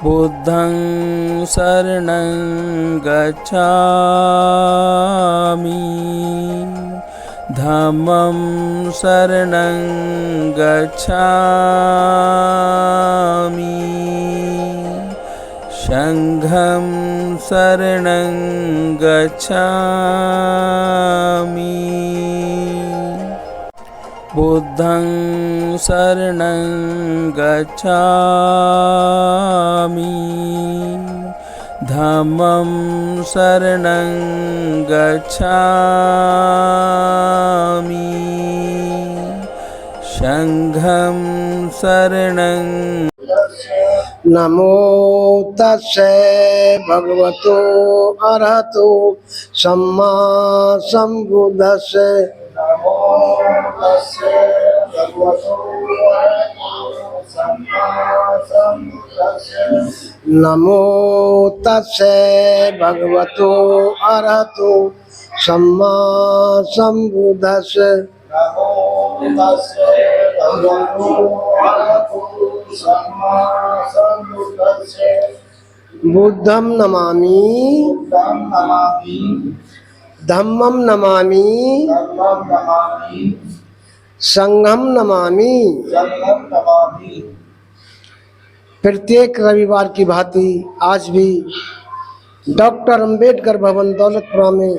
बुद्धं शरणं गच्छामि धम्मं शरणं गच्छामि संघं शरणं गच्छामि बुद्धं शरणं गच्छामि धम्मं शरणं गच्छामि संघं शरणं। नमो तस्से भगवतो अरहतो सम्मा संबुद्धस्से। नमो तस्से भगवतो अरहतो सम्मा संबुद्धस्से। नमो तस्से भगवतो अरहतो सम्मा संबुद्धस्से। नमो तस्से भगवतो अरहतो सम्मा संबुद्धस्से। बुद्धं नमामि धम्मं नमामि संघं नमामि। प्रत्येक रविवार की भांति आज भी डॉक्टर अंबेडकर भवन दौलतपुरा में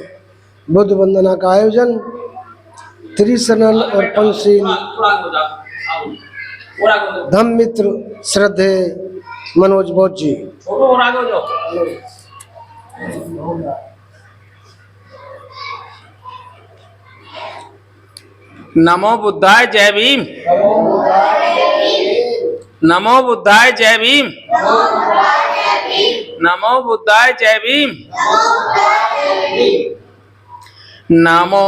बुद्ध वंदना का आयोजन त्रिशरण और पंचशील धम्म मित्र श्रद्धे मनोज बोध जी। नमो बुद्धाय जय भीम। नमो बुद्धाय जय भीम। नमो बुद्धाय जय भीम। नमो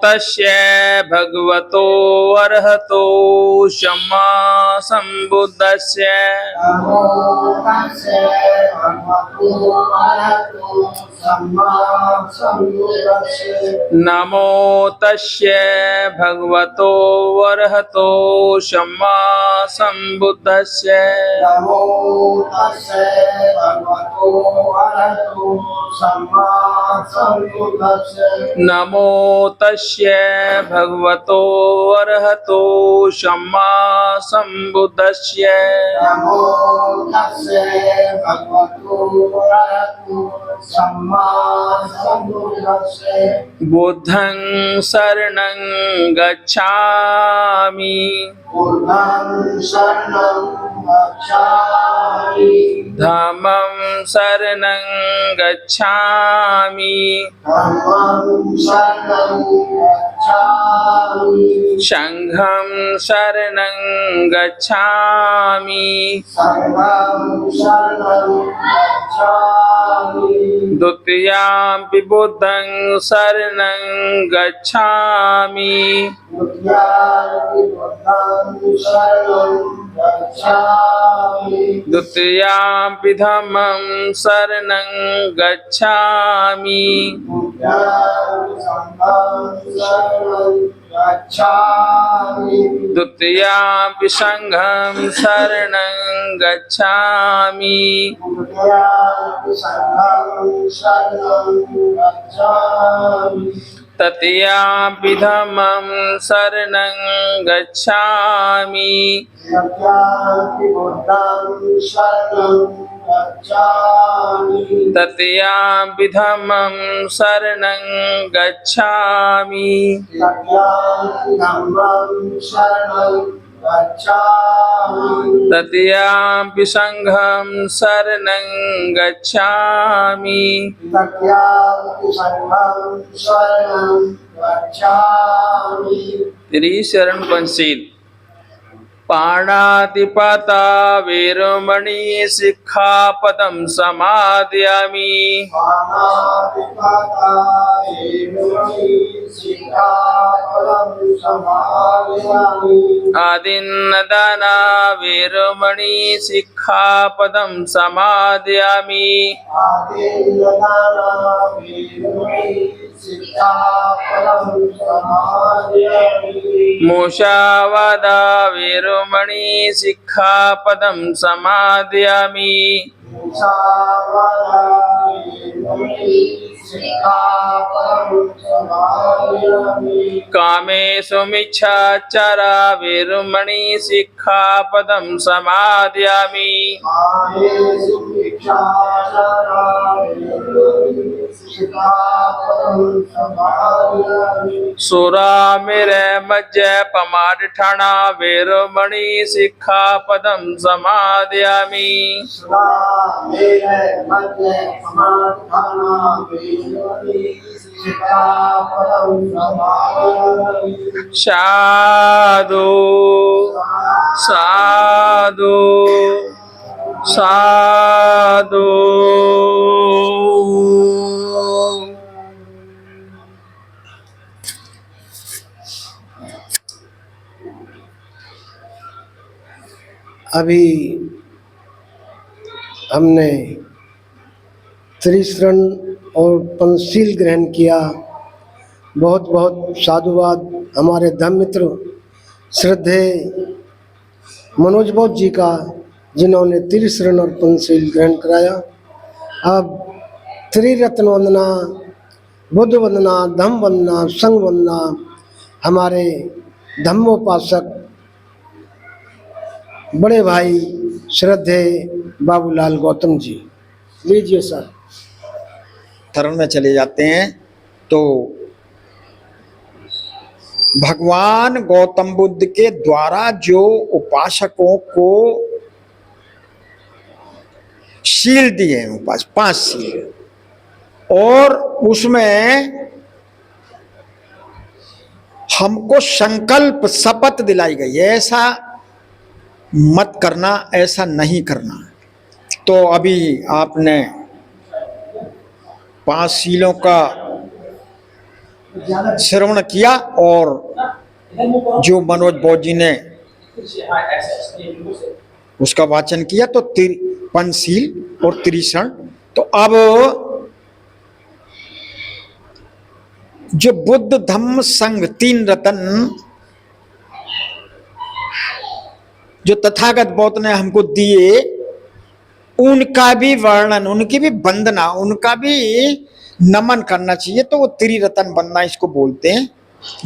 तस्ये भगवतो अरहतो सम्मा संबुद्धस्से। नमो तस्ये भगवतो अरहतो सम्मा संबुद्धस्से। नमो तस्ये भगवतो अरहतो सम्मा संबुद्धस्से। बुद्धं शरणं गच्छामि धम्मं शरणं गच्छामि संघं शरणं गच्छामि द्वितीयंपि बुद्धं शरणं गच्छामि द्वितीयंपि धम्मं शरणं गच्छामि द्वितीयंपि संघं शरणं गच्छामि तृतीयंपि धम्मं शरणं गच्छामि तृतीयंपि धम्मं शरणं गच्छामि तृतीयंपि संघं शरणं गच्छामि त्रिशरण पंचशील पाणातिपाता वेरमणि सिक्खापदं समादयामि। आदिन्नदाना वेरमणि सिक्खापदं समादयामि। मुषावादा वेरमणि वेरमणि सिक्खापदं समादयामि कामेषु मिच्छाचारा वेरमणि सिक्खापदं समादयामि सुरामेरय मज्जपमादठाना वेरमणि सिक्खापदं समादयामि साधु साधु साधु। अभी हमने त्रिशरण और पंचशील ग्रहण किया। बहुत बहुत साधुवाद हमारे धर्म मित्र श्रद्धेय मनोज बौद्ध जी का, जिन्होंने त्रिशरण और पंचशील ग्रहण कराया। अब त्रिरत्न वंदना, बुद्ध वंदना, धम्म वंदना, संघ वंदना हमारे धम्मोपासक बड़े भाई श्रद्धेय बाबूलाल गौतम जी लीजिए सर। धर्म में चले जाते हैं तो भगवान गौतम बुद्ध के द्वारा जो उपासकों को शील दिए हैं, उपास 5 शील, और उसमें हमको संकल्प शपथ दिलाई गई है, ऐसा मत करना, ऐसा नहीं करना। तो अभी आपने 5 शीलों का श्रवण किया और जो मनोज बौद्ध जी ने उसका वाचन किया, तो पंचशील और त्रिशरण। तो अब जो बुद्ध धम्म संघ 3 रत्न जो तथागत बौद्ध ने हमको दिए, उनका भी वर्णन, उनकी भी वंदना, उनका भी नमन करना चाहिए। तो वो त्रिरत्न वंदना इसको बोलते हैं,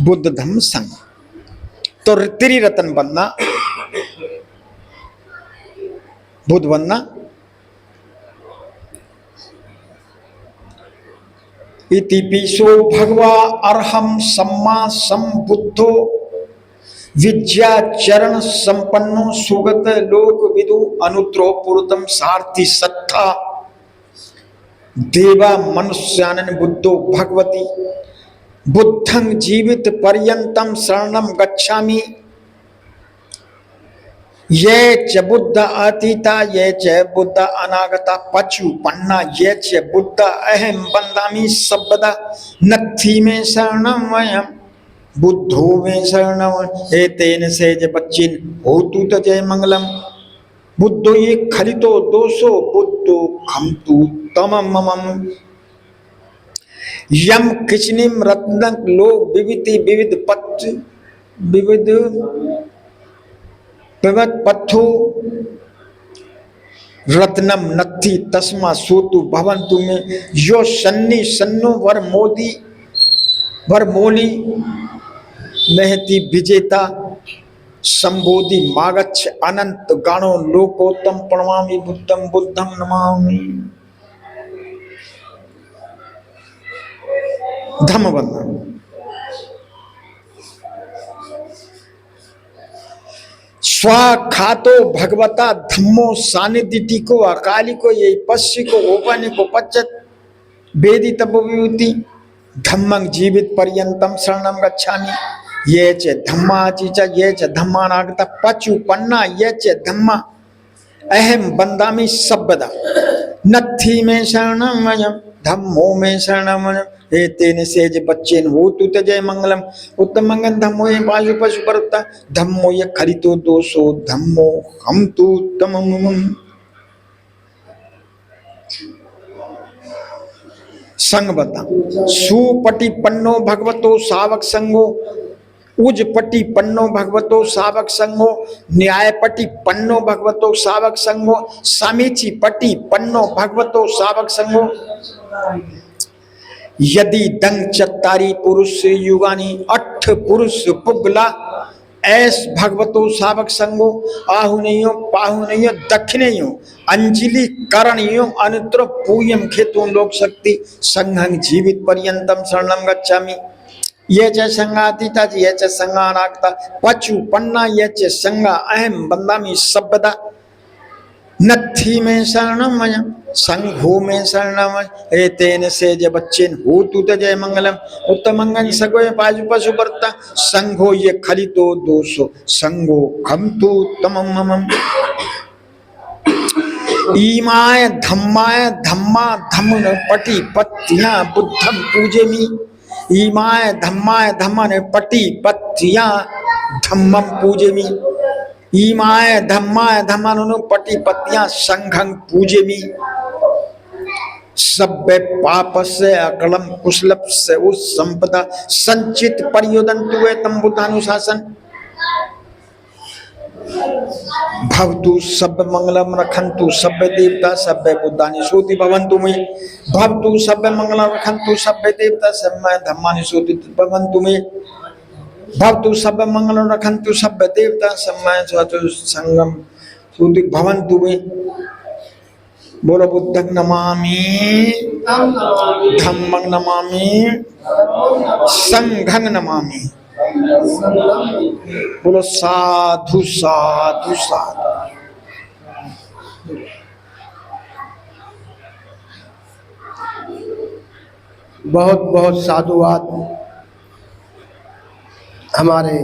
बुद्ध धम्म संघ। तो त्रिरत्न वंदना, बुद्ध वंदना। इति पीसो भगवा अर्हम सम्मा संबुद्धो विद्या चरण संपन्नो सुगत लोक विदु अनुत्रो पुरुतम सारथि सत्ता देवा मनुष्यानन बुद्धो भगवती बुद्धं जीवित पर्यंतम शरणम गच्छामि। ये च बुद्ध अतीता ये च बुद्ध अनागता पचुपन्ना ये च बुद्ध अहम वन्दामि सर्वदा नत्थि में शरणम वयम बुद्धो में शरणम एतेन सेज बच्चिन होतु तजय मंगलम। बुद्धो ये खलितो दोषो बुद्धो खमतु तमम ममम। यम किचनिम रत्नक लो विविधि विविध पथ विविध विविध पथो रत्नम नत्थि तस्मा सोतु भवन्तु में यो सन्नि सन्नो वर मोदी वर मोली महति विजेता संबोधि मागच्छ अनंत गाणो लोकोत्तम प्रणमामि बुद्धं बुद्धं नमामि। धम्म वंदना। स्वाखातो भगवता धम्मो सानिधिति को अकाली को ये पश्य को ओपन को पच्चत वेदी तब विभूति धम्मं जीवित पर्यंतम शरणम गच्छामि। ये च धम्मा चीचा ये च धम्मानागता पचुपन्ना ये च धम्मा अहम वन्दामि सर्वदा नत्थि में शरणम वयम धम्मो में शरणम वयम एतेन सेज बच्चेन होतु तजय मंगलम। उत्तम मंगल धम्मो ये पाशु पशु परता धम्मो ये खरितो दोषो धम्मो हम तु तमम। संग बता सुपटिपन्नो भगवतो सावक संगो उजपटी पन्नो भगवतो सावक संगो, न्यायपटी पन्नो भगवतो सावक संगो, समीची पटी पन्नो भगवतो सावक संगो। यदि दंग चत्तारी पुरुष युगानी, अठ पुरुष पुगला ऐस भगवतो सावक संगो, आहुनेयो पाहुनेयो दक्षिणेयो, अंजलि करणियो अनुत्र पूयम खेतु लोक शक्ति, संघं जीवित पर्यंतम शरणम गच्छामि। ये च संगातीता ये च संगानाक्ता, पचु पन्ना ये च संगा अहम बंदामी सबदा, नत्थी में शरणम संघो में शरणम, एतेन से जय बच्चेन हो तू जय मंगलम, उत्तम मंगल सगोय पाजु पशु वर्ता, संघो ये खलितो दोषो, संघो खम तू तमम ममम। ईमाय धम्माय धम्मा धम्मन पटी पत्तियां बुद्धम पूजेमी, ईमाय धम्माय धम्मन पटी पत्तियां धम्मम पूजेमी, ईमाय धम्माय धम्मन पटी पत्तियां संघं पूजेमी। सभ्य पाप से अकलम कुशलप से उस संपदा, संचित परियोदंतु वे तम बुद्धानुशासन। भवतु सब मंगलम रखंतु सब देवता सब बुद्धानि सोति भवन्तु मे, भवतु सब मंगलम रखंतु सब देवता सब धम्मानि सोति भवन्तु मे, भवतु सब मंगलम रखंतु सब देवता सब संगम सोति भवन्तु मे। बोलो बुद्धं नमामि, धम्मं नमामि, संघं नमामि। बोलो साधु साधु साधु। बहुत बहुत साधुवाद हमारे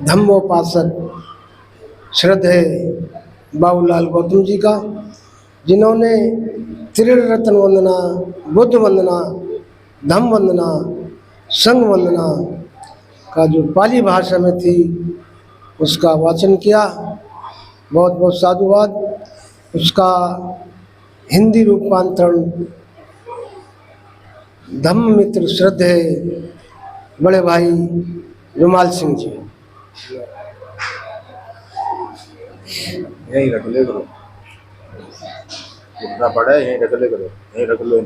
धम्मोपासक श्रद्धेय बाबूलाल गौतम जी का, जिन्होंने त्रिरत्न वंदना, बुद्ध वंदना, धम्म वंदना, संघ वंदना का जो पाली भाषा में थी उसका वाचन किया। बहुत बहुत साधुवाद। उसका हिंदी रूपांतरण धम्म मित्र श्रद्धेय बड़े भाई रुमाल सिंह जी। यहीं रख ले करो, इतना बड़ा है, यहीं रख ले करो, यहीं रख लो।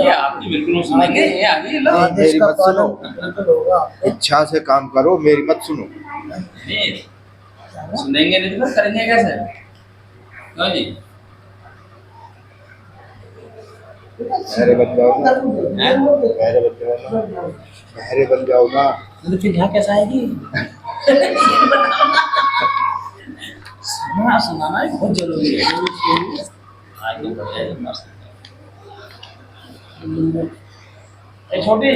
ये आपकी बिल्कुल सुनेंगे, ये आगे लो। मेरी मत सुनो, इच्छा से काम करो, मेरी मत सुनो। नहीं, सुनेंगे नहीं तो करेंगे कैसे? क्यों जी? मेरे बन जाओ ना, मेरे बन जाओ ना, मेरे बन जाओ ना। तो फिर यहाँ कैसा आएगी? सुनाना बहुत जरूरी है। आगे बढ़े मस्त। छोटी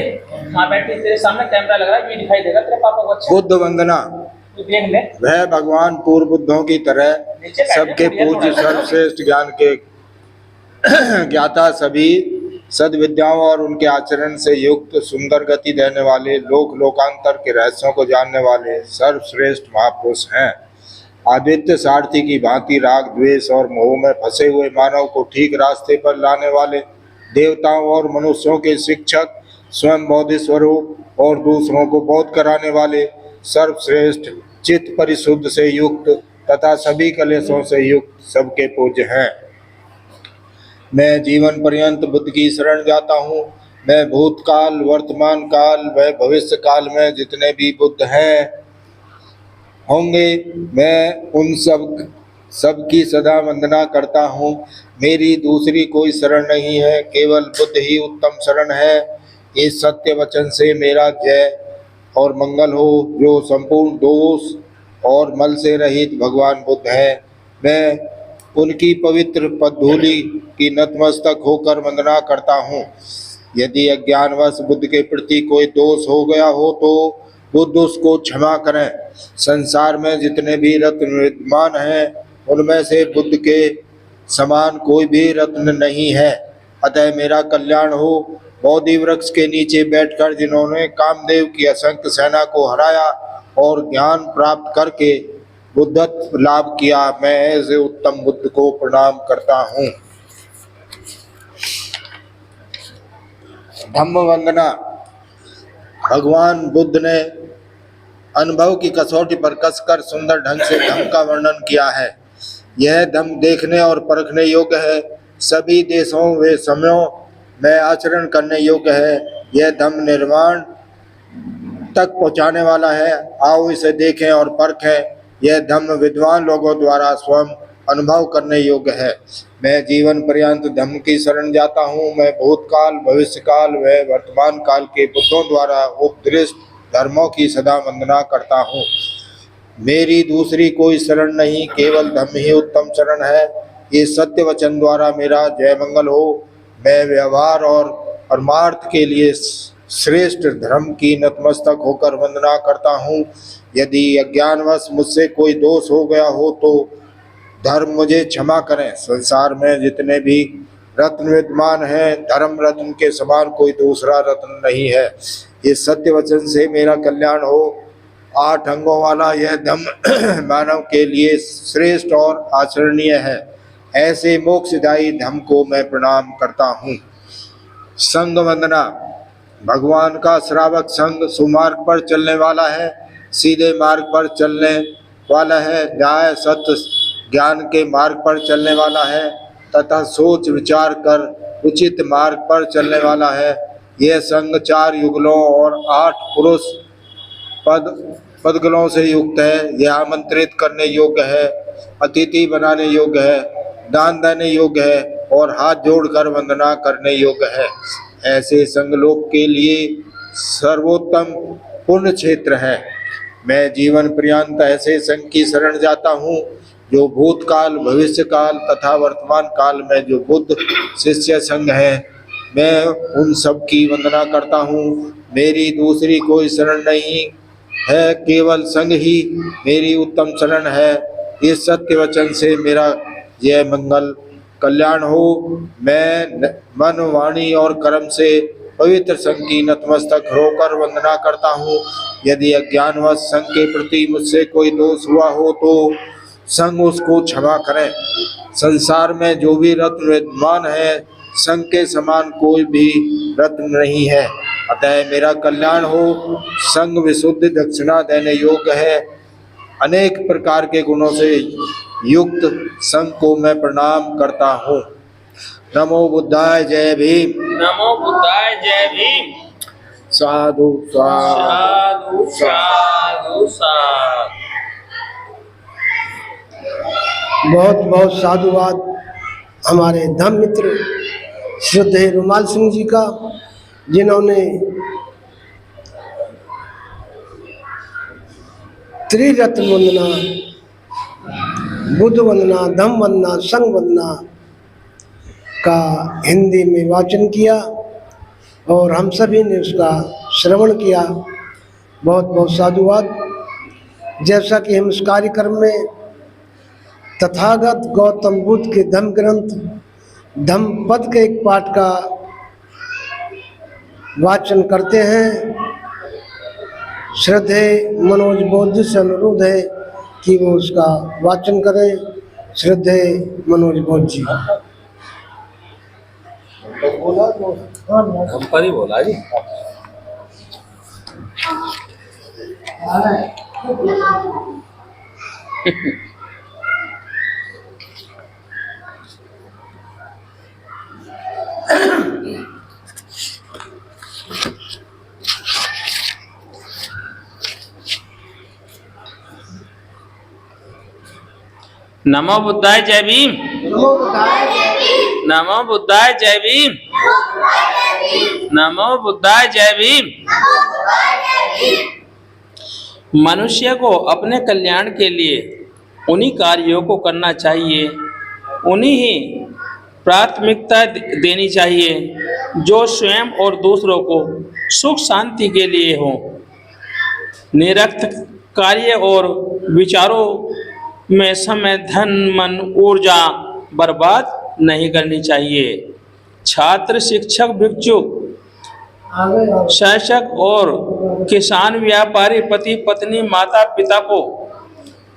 हाँ बैठी, तेरे सामने कैमरा लग रहा है, ये दिखाई देगा तेरे पापा को अच्छा। बुद्ध वंदना, तू देख ले। वह भगवान पूर्व बुद्धों की तरह सबके पूज्य सर्वश्रेष्ठ ज्ञान के ज्ञाता, सभी सद्विद्याओं और उनके आचरण से युक्त, सुंदर गति देने वाले, लोक लोकांतर के रहस्यों को जानने वाले सर्वश्रेष्ठ महापुरुष हैं। आदित्य सारथी की भांति राग द्वेष और मोह में फंसे हुए मानव को ठीक रास्ते पर लाने वाले, देवताओं और मनुष्यों के शिक्षक, स्वयं बोधि स्वरूप और दूसरों को बोध कराने वाले, सर्वश्रेष्ठ चित्त परिशुद्ध से युक्त तथा सभी कलेशों से युक्त सबके पूज्य हैं। मैं जीवन पर्यंत बुद्ध की शरण जाता हूँ। मैं भूतकाल, वर्तमान काल व भविष्य काल में जितने भी बुद्ध हैं होंगे, मैं उन सब की सदा वंदना करता हूँ। मेरी दूसरी कोई शरण नहीं है, केवल बुद्ध ही उत्तम शरण है। इस सत्य वचन से मेरा जय और मंगल हो, जो संपूर्ण दोष और मल से रहित भगवान बुद्ध है। मैं उनकी पवित्र पदधूलि की नतमस्तक होकर वंदना करता हूँ। यदि अज्ञानवश बुद्ध के प्रति कोई दोष हो गया हो तो बुद्ध उसको क्षमा करें। संसार में जितने भी रत्न विद्यमान हैं, उनमें से बुद्ध के समान कोई भी रत्न नहीं है। अतः मेरा कल्याण हो। बोधि वृक्ष के नीचे बैठकर जिन्होंने कामदेव की असंख्य सेना को हराया और ज्ञान प्राप्त करके बुद्धत्व लाभ किया, मैं ऐसे उत्तम बुद्ध को प्रणाम करता हूँ। धम्म वंदना। भगवान बुद्ध ने अनुभव की कसौटी पर कसकर सुंदर ढंग से धम्म का वर्णन किया है। यह धम्म देखने और परखने योग्य है, सभी देशों व समयों में आचरण करने योग्य है। यह धम्म निर्वाण तक पहुंचाने वाला है। आओ इसे देखें और परखें। यह धम्म विद्वान लोगों द्वारा स्वयं अनुभव करने योग्य है। मैं जीवन पर्यंत धम्म की शरण जाता हूँ। मैं भूतकाल, भविष्यकाल व वर्तमान काल के बुद्धों द्वारा उपदिष्ट धर्मों की सदा वंदना करता हूँ। मेरी दूसरी कोई शरण नहीं, केवल धम्म ही उत्तम शरण है। ये सत्य वचन द्वारा मेरा जय मंगल हो। मैं व्यवहार और परमार्थ के लिए श्रेष्ठ धर्म की नतमस्तक होकर वंदना करता हूँ। यदि अज्ञानवश मुझसे कोई दोष हो गया हो तो धर्म मुझे क्षमा करें। संसार में जितने भी रत्न विद्यमान हैं, धर्म रत्न के समान कोई दूसरा रत्न नहीं है। इस सत्य वचन से मेरा कल्याण हो। 8 अंगों वाला यह धम्म मानव के लिए श्रेष्ठ और आचरणीय है। ऐसे मोक्षदायी धम्म को मैं प्रणाम करता हूँ। संग वंदना। भगवान का श्रावक संग सुमार्ग पर चलने वाला है, सीधे मार्ग पर चलने वाला है, न्याय सत्य ज्ञान के मार्ग पर चलने वाला है तथा सोच विचार कर उचित मार्ग पर चलने वाला है। यह संग 4 युगलों और 8 पुरुष पदगलों से युक्त है। यह आमंत्रित करने योग्य है, अतिथि बनाने योग्य है, दान देने योग्य है और हाथ जोड़कर वंदना करने योग्य है। ऐसे संगलोक के लिए सर्वोत्तम पुण्य क्षेत्र है। मैं जीवन पर्यंत ऐसे संघ की शरण जाता हूँ जो भूतकाल, भविष्यकाल तथा वर्तमान काल में जो बुद्ध शिष्य संघ है, मैं उन सब की वंदना करता हूँ। मेरी दूसरी कोई शरण नहीं है, केवल संघ ही मेरी उत्तम शरण है। इस सत्य वचन से मेरा जय मंगल कल्याण हो। मैं मन, वाणी और कर्म से पवित्र संघ की नतमस्तक होकर वंदना करता हूँ। यदि अज्ञानवश संघ के प्रति मुझसे कोई दोष हुआ हो तो संघ उसको क्षमा करें। संसार में जो भी रत्न विद्यमान है, संघ के समान कोई भी रत्न नहीं है। अतः मेरा कल्याण हो। संघ विशुद्ध दक्षिणा देने योग्य है। अनेक प्रकार के गुणों से युक्त संघ को मैं प्रणाम करता हूँ। नमो बुद्धाय जय भीम। नमो बुद्धाय जय भीम। साधु साधु साधु साधु। बहुत बहुत साधुवाद हमारे धम्म मित्र श्रद्धेय रुमाल सिंह जी का, जिन्होंने त्रिरत्न वंदना, बुद्ध वंदना, धम्म वंदना, संघ वंदना का हिंदी में वाचन किया और हम सभी ने उसका श्रवण किया। बहुत बहुत साधुवाद। जैसा कि हम इस कार्यक्रम में तथागत गौतम बुद्ध के धम्म ग्रंथ धम्म पद के एक पाठ का वाचन करते हैं, श्रद्धेय मनोज बोध से अनुरोध है कि वो उसका वाचन करें। श्रद्धेय मनोज बोध जी। हम पर ही बोला जी। नमो बुद्धाय जय भीम। नमो बुद्धाय जय भीम। नमो बुद्धाय जय भीम। मनुष्य को अपने कल्याण के लिए उन्हीं कार्यों को करना चाहिए, उन्हीं ही प्राथमिकता देनी चाहिए जो स्वयं और दूसरों को सुख शांति के लिए हो। निरर्थक कार्य और विचारों में समय, धन, मन, ऊर्जा बर्बाद नहीं करनी चाहिए। छात्र, शिक्षक, भिक्षु, शासक और किसान, व्यापारी, पति पत्नी, माता पिता को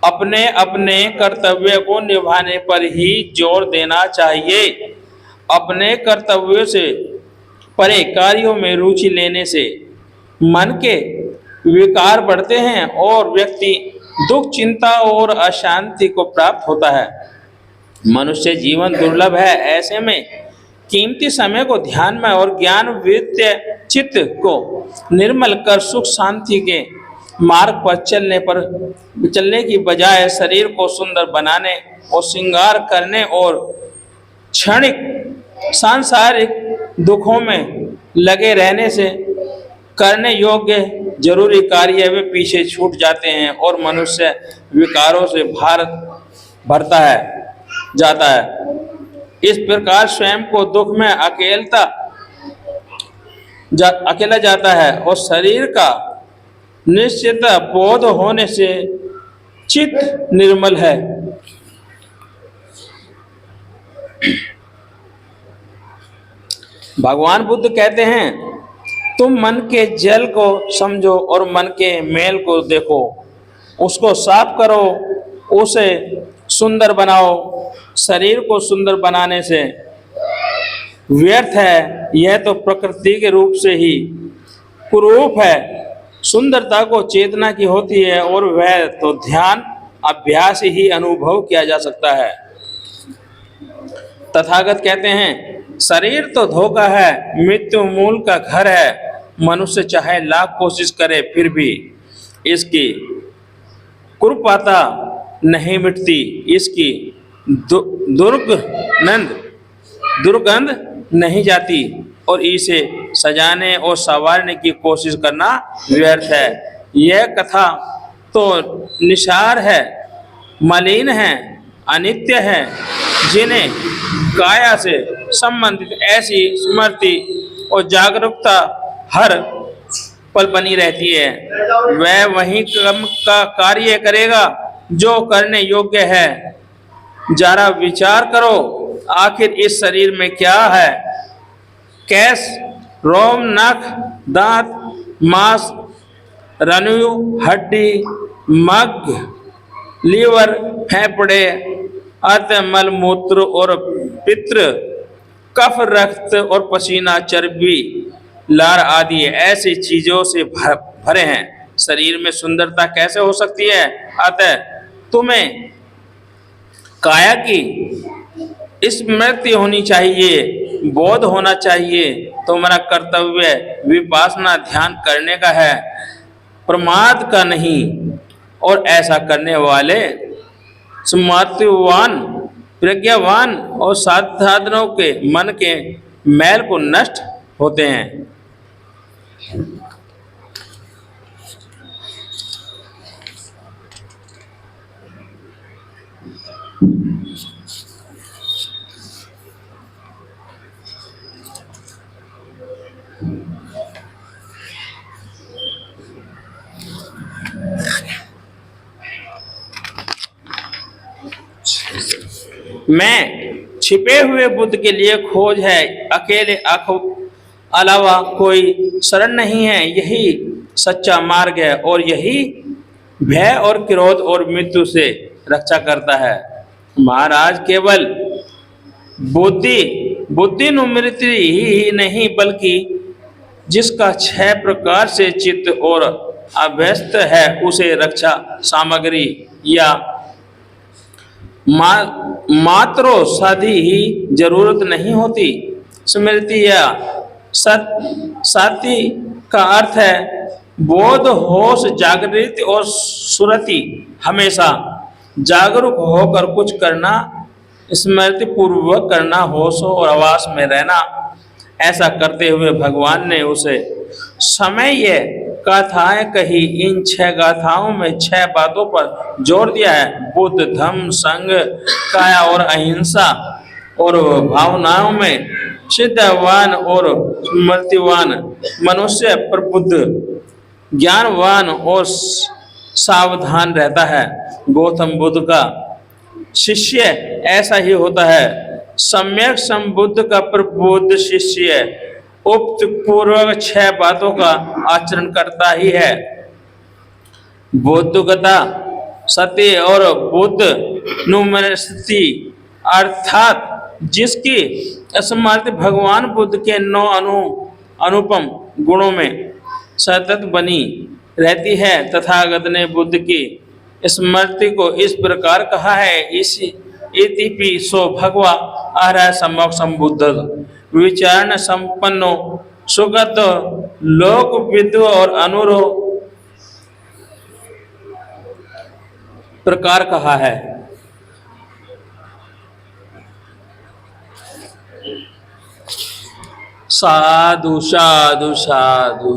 अपने अपने कर्तव्य को निभाने पर ही जोर देना चाहिए। अपने कर्तव्यों से परे कार्यों में रुचि लेने से मन के विकार बढ़ते हैं और व्यक्ति दुख, चिंता और अशांति को प्राप्त होता है। मनुष्य जीवन दुर्लभ है, ऐसे में कीमती समय को ध्यान में और ज्ञान विद्या चित्त को निर्मल कर सुख शांति के मार्ग पर चलने की बजाय शरीर को सुंदर बनाने और श्रृंगार करने और क्षणिक सांसारिक दुखों में लगे रहने से करने योग्य जरूरी कार्य वे पीछे छूट जाते हैं और मनुष्य विकारों से जाता है। इस प्रकार स्वयं को दुख में अकेला जाता है और शरीर का निश्चित बोध होने से चित्त निर्मल है। भगवान बुद्ध कहते हैं, तुम मन के जल को समझो और मन के मैल को देखो, उसको साफ करो, उसे सुंदर बनाओ। शरीर को सुंदर बनाने से व्यर्थ है, यह तो प्रकृति के रूप से ही कुरूप है। सुंदरता को चेतना की होती है और वह तो ध्यान अभ्यास ही अनुभव किया जा सकता है। तथागत कहते हैं, शरीर तो धोखा है, मृत्यु मूल का घर है। मनुष्य चाहे लाख कोशिश करे फिर भी इसकी कुरूपता नहीं मिटती, इसकी दुर्गंध नहीं जाती और इसे सजाने और संवारने की कोशिश करना व्यर्थ है। यह कथा तो निसार है, मलिन है, अनित्य है। जिन्हें काया से संबंधित ऐसी स्मृति और जागरूकता हर पल बनी रहती है, वह वही कर्म का कार्य करेगा जो करने योग्य है। जरा विचार करो, आखिर इस शरीर में क्या है? केस, रोम, नख, दांत, मांस, रनु, हड्डी, मग, लीवर, फेफड़े, अर्थ, मल मूत्र और पित्र, कफ, रक्त और पसीना, चर्बी, लार आदि ऐसी चीजों से भरे हैं। शरीर में सुंदरता कैसे हो सकती है? अतः तुम्हें काया की स्मृति होनी चाहिए, बोध होना चाहिए। तुम्हारा कर्तव्य विपासना ध्यान करने का है, प्रमाद का नहीं। और ऐसा करने वाले स्मृतिवान, प्रज्ञावान और साधनों के मन के मैल को नष्ट होते हैं। मैं छिपे हुए बुद्ध के लिए खोज है, अकेले अलावा कोई शरण नहीं है। यही सच्चा मार्ग है और यही भय और क्रोध और मृत्यु से रक्षा करता है। महाराज, केवल बुद्धिनुमृति ही नहीं बल्कि जिसका 6 प्रकार से चित्त और अभ्यस्त है उसे रक्षा सामग्री या मात्रो साधी ही जरूरत नहीं होती। स्मृति या साति का अर्थ है बोध, होश, जागृति और सुरति। हमेशा जागरूक होकर कुछ करना, स्मृति पूर्वक करना, होश और आवास में रहना। ऐसा करते हुए भगवान ने उसे समय गाथाएं कही। इन 6 गाथाओं में 6 बातों पर जोर दिया है। बुद्ध, धम्म, संघ, काया और अहिंसा और भावनाओं में सिद्धवान और स्मृतिवान मनुष्य प्रबुद्ध, ज्ञानवान और सावधान रहता है। गौतम बुद्ध का शिष्य ऐसा ही होता है। सम्यक संबुद्ध का प्रबुद्ध शिष्य उक्त पूर्वक 6 बातों का आचरण करता ही है। बुद्धगता, सत्य और बुद्ध नुमृति अर्थात जिसकी स्मृति भगवान बुद्ध के 9 अनुपम गुणों में सतत बनी रहती है। तथागत ने बुद्ध की स्मृति को इस प्रकार कहा है, इस इतिपि सो भगवा आर्य सम्यक संबुद्ध विचारण संपन्नो सुगत लोक विद्व और अनुरो प्रकार कहा है। साधु साधु साधु।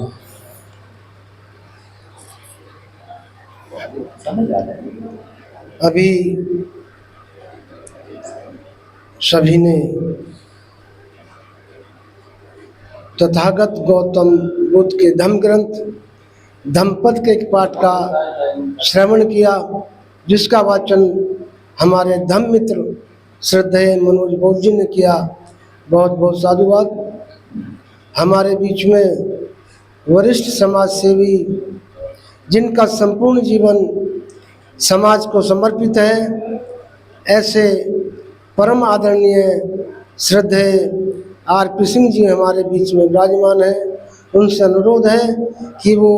अभी सभी ने तथागत गौतम बुद्ध के धम्म ग्रंथ धम्मपद के एक पाठ का श्रवण किया, जिसका वाचन हमारे धम्म मित्र श्रद्धेय मनोज बौद्ध जी ने किया। बहुत बहुत साधुवाद। हमारे बीच में वरिष्ठ समाज सेवी जिनका संपूर्ण जीवन समाज को समर्पित है, ऐसे परम आदरणीय श्रद्धेय आर.पी. सिंह जी हमारे बीच में विराजमान हैं। उनसे अनुरोध है कि वो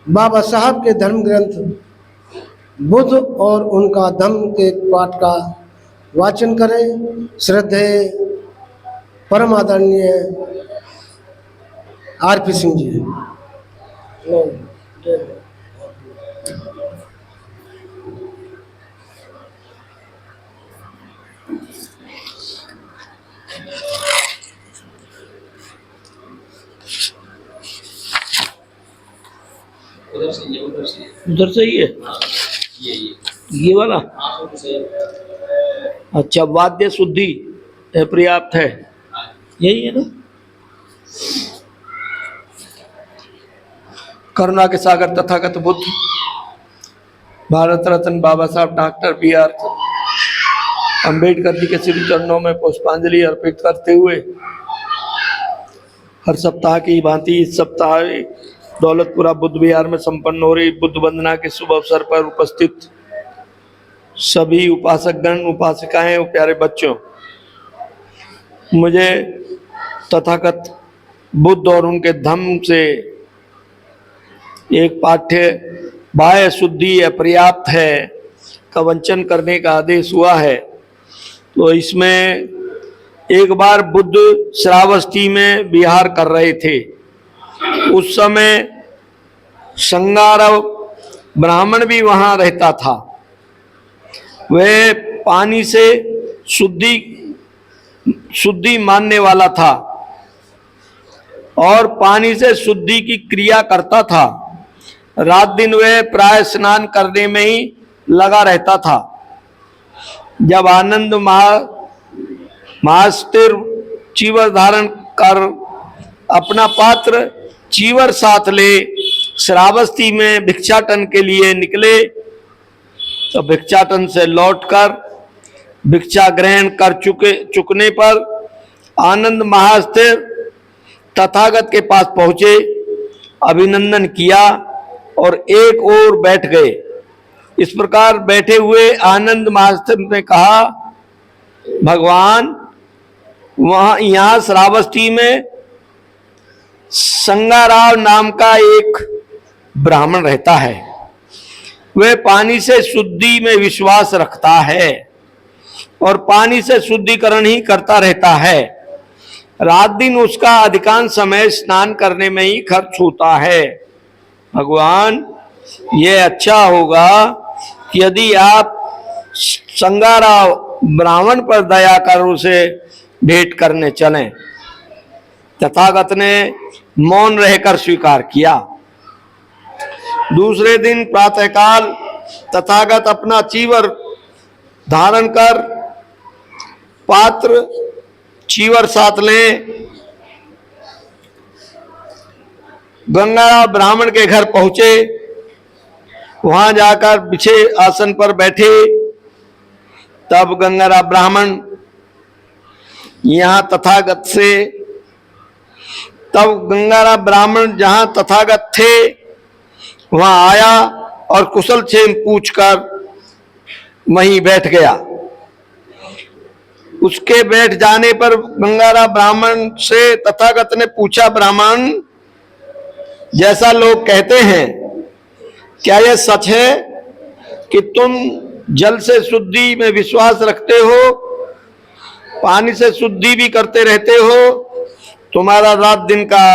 बाबा साहब के धर्म ग्रंथ बुद्ध और उनका धम्म के पाठ का वाचन करें। श्रद्धेय परम आदरणीय आर.पी. सिंह जी। उधर से ही है ये वाला। अच्छा, वाद्य शुद्धि पर्याप्त है, यही है ना। करुणा के सागर तथागत बुद्ध भारत रत्न बाबा साहब डॉक्टर बी.आर. अम्बेडकर जी के श्री चरणों में पुष्पांजलि अर्पित करते हुए हर सप्ताह की भांति इस सप्ताह दौलतपुरा बुद्ध विहार में संपन्न हो रही बुद्ध वंदना के शुभ अवसर पर उपस्थित सभी उपासकगण, उपासिकाएं और प्यारे बच्चों, मुझे तथागत बुद्ध और उनके धम्म से एक पाठ्य बाह्य शुद्धि अपर्याप्त है का वंचन करने का आदेश हुआ है। तो इसमें एक बार बुद्ध श्रावस्ती में विहार कर रहे थे। उस समय संगारव ब्राह्मण भी वहां रहता था। वह पानी से शुद्धि मानने वाला था और पानी से शुद्धि की क्रिया करता था। रात दिन वह प्राय स्नान करने में ही लगा रहता था। जब आनंद महास्थिर चीवर धारण कर अपना पात्र चीवर साथ ले श्रावस्ती में भिक्षाटन के लिए निकले, तो भिक्षाटन से लौटकर भिक्षा ग्रहण कर चुकने पर आनंद महास्थिर तथागत के पास पहुंचे, अभिनंदन किया और एक ओर बैठ गए। इस प्रकार बैठे हुए आनंद महास्थिर ने कहा, भगवान, यहाँ श्रावस्ती में संगाराव नाम का एक ब्राह्मण रहता है। वह पानी से शुद्धि में विश्वास रखता है और पानी से शुद्धिकरण ही करता रहता है। रात दिन उसका अधिकांश समय स्नान करने में ही खर्च होता है। भगवान, ये अच्छा होगा कि यदि आप संगाराव ब्राह्मण पर दया कर उसे भेंट करने चलें। तथागत ने मौन रहकर स्वीकार किया। दूसरे दिन प्रातःकाल तथागत अपना चीवर धारण कर पात्र चीवर साथ लें गंगाराव ब्राह्मण के घर पहुंचे। वहां जाकर बिछे आसन पर बैठे। तब गंगाराव ब्राह्मण यहाँ तथागत से तब गंगाराव ब्राह्मण जहां तथागत थे वहां आया और कुशल क्षेम पूछकर वहीं बैठ गया। उसके बैठ जाने पर गंगाराव ब्राह्मण से तथागत ने पूछा, ब्राह्मण, जैसा लोग कहते हैं, क्या यह सच है कि तुम जल से शुद्धि में विश्वास रखते हो, पानी से शुद्धि भी करते रहते हो, तुम्हारा रात दिन का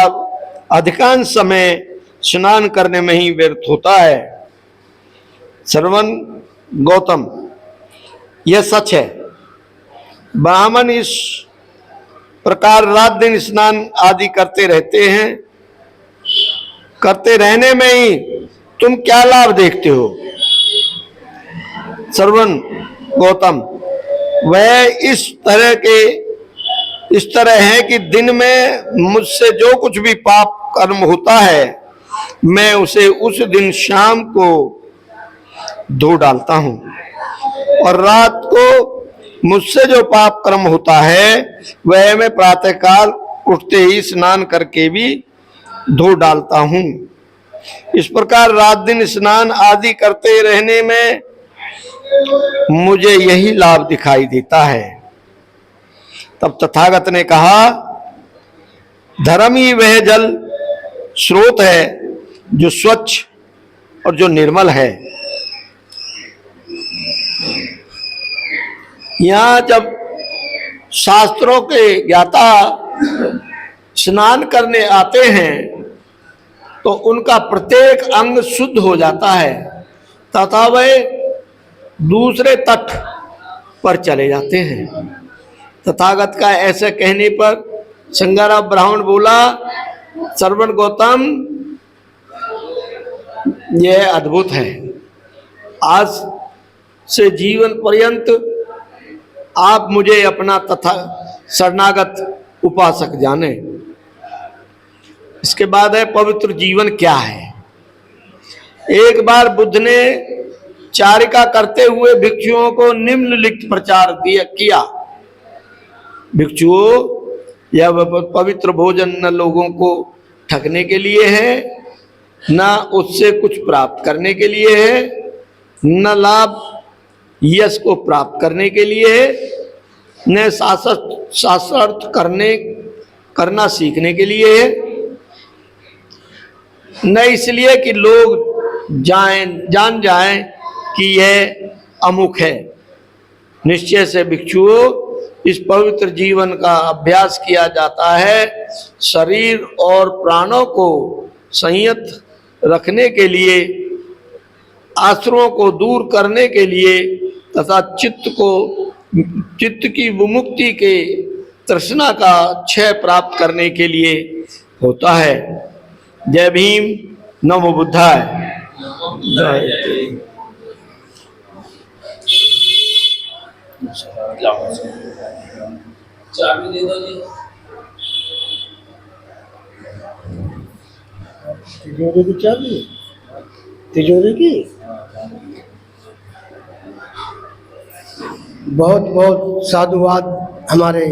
अधिकांश समय स्नान करने में ही व्यर्थ होता है। श्रवण गौतम, यह सच है। ब्राह्मण इस प्रकार रात दिन स्नान आदि करते रहते हैं, करते रहने में ही तुम क्या लाभ देखते हो? श्रवण गौतम, वह इस तरह है कि दिन में मुझसे जो कुछ भी पाप कर्म होता है, मैं उसे उस दिन शाम को धो डालता हूं, और रात को मुझसे जो पाप कर्म होता है वह मैं प्रातःकाल उठते ही स्नान करके भी धो डालता हूं। इस प्रकार रात दिन स्नान आदि करते रहने में मुझे यही लाभ दिखाई देता है। तब तथागत ने कहा, धर्म ही वह जल स्रोत है जो स्वच्छ और जो निर्मल है। यहां जब शास्त्रों के ज्ञाता स्नान करने आते हैं तो उनका प्रत्येक अंग शुद्ध हो जाता है तथा वे दूसरे तट पर चले जाते हैं। तथागत का ऐसे कहने पर संगाराम ब्राह्मण बोला, श्रवण गौतम, यह अद्भुत है। आज से जीवन पर्यंत आप मुझे अपना तथा शरणागत उपासक जाने। इसके बाद है पवित्र जीवन क्या है। एक बार बुद्ध ने चारिका करते हुए भिक्षुओं को निम्नलिखित प्रचार किया। भिक्षुओं, यह पवित्र भोजन न लोगों को ठगने के लिए है, न उससे कुछ प्राप्त करने के लिए है, न लाभ यश को प्राप्त करने के लिए है, न शास्त्रार्थ करना सीखने के लिए है, न इसलिए कि लोग जान जाएं कि यह अमुक है। निश्चय से भिक्षुओं, इस पवित्र जीवन का अभ्यास किया जाता है शरीर और प्राणों को संयत रखने के लिए, आश्रमों को दूर करने के लिए तथा चित्त की विमुक्ति के तृष्णा का क्षय प्राप्त करने के लिए होता है। जय भीम, नमो बुद्धाय। चाबी दे दो जी। तिजोरी की चाबी, तिजोरी की। बहुत बहुत साधुवाद हमारे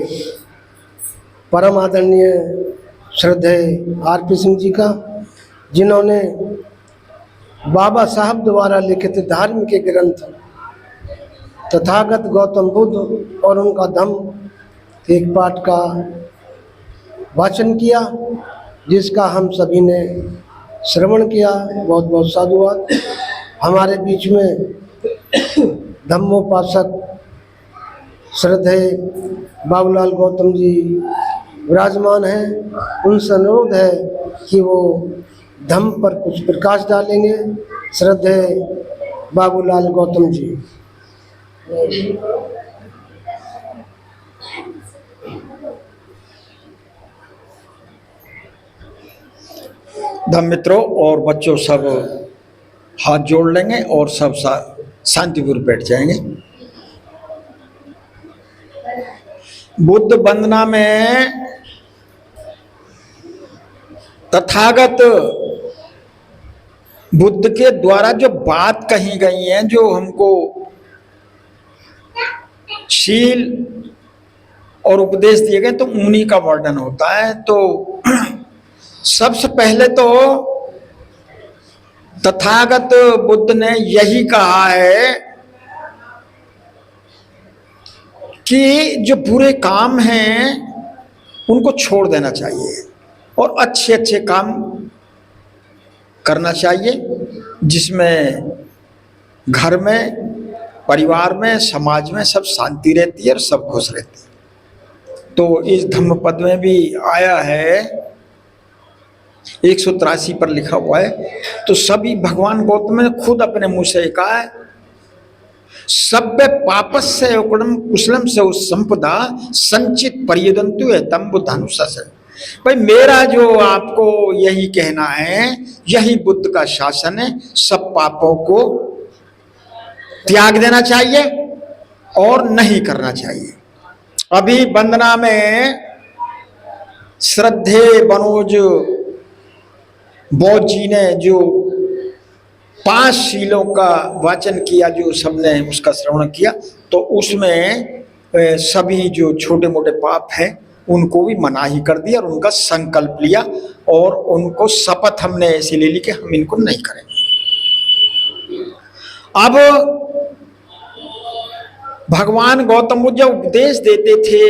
परम आदरणीय श्रद्धेय आरपी सिंह जी का, जिन्होंने बाबा साहब द्वारा लिखित धार्मिक ग्रंथ तथागत गौतम बुद्ध और उनका धम्म एक पाठ का वाचन किया, जिसका हम सभी ने श्रवण किया। बहुत बहुत साधुवाद। हमारे बीच में धम्मोपासक श्रद्धेय बाबूलाल गौतम जी विराजमान हैं। उनसे अनुरोध है कि वो धम्म पर कुछ प्रकाश डालेंगे। श्रद्धेय बाबूलाल गौतम जी। धम्म मित्रों और बच्चों सब हाथ जोड़ लेंगे और सब शांतिपूर्वक बैठ जाएंगे। बुद्ध वंदना में तथागत बुद्ध के द्वारा जो बात कही गई है, जो हमको शील और उपदेश दिए गए, तो उन्हीं का वर्णन होता है। तो सबसे पहले तो तथागत बुद्ध ने यही कहा है कि जो बुरे काम हैं उनको छोड़ देना चाहिए और अच्छे अच्छे काम करना चाहिए, जिसमें घर में, परिवार में, समाज में सब शांति रहती है और सब खुश रहते हैं। तो इस धम्म पद में भी आया है 183 पर लिखा हुआ है। तो सभी भगवान गौतम ने खुद अपने मुंह से कहा है, सभ्य पापस्य उकडम कुशलम से संपदा संचित पर्यदंतु है तम बुद्धानुसा से। भाई मेरा जो आपको यही कहना है, यही बुद्ध का शासन है, सब पापों को त्याग देना चाहिए और नहीं करना चाहिए। अभी वंदना में श्रद्धे बनोज बौद्ध जी ने जो 5 शीलों का वाचन किया, जो सबने उसका श्रवण किया, तो उसमें सभी जो छोटे मोटे पाप हैं उनको भी मनाही कर दिया और उनका संकल्प लिया और उनको शपथ हमने ऐसी ले ली कि हम इनको नहीं करेंगे। अब भगवान गौतम बुद्ध जब उपदेश देते थे,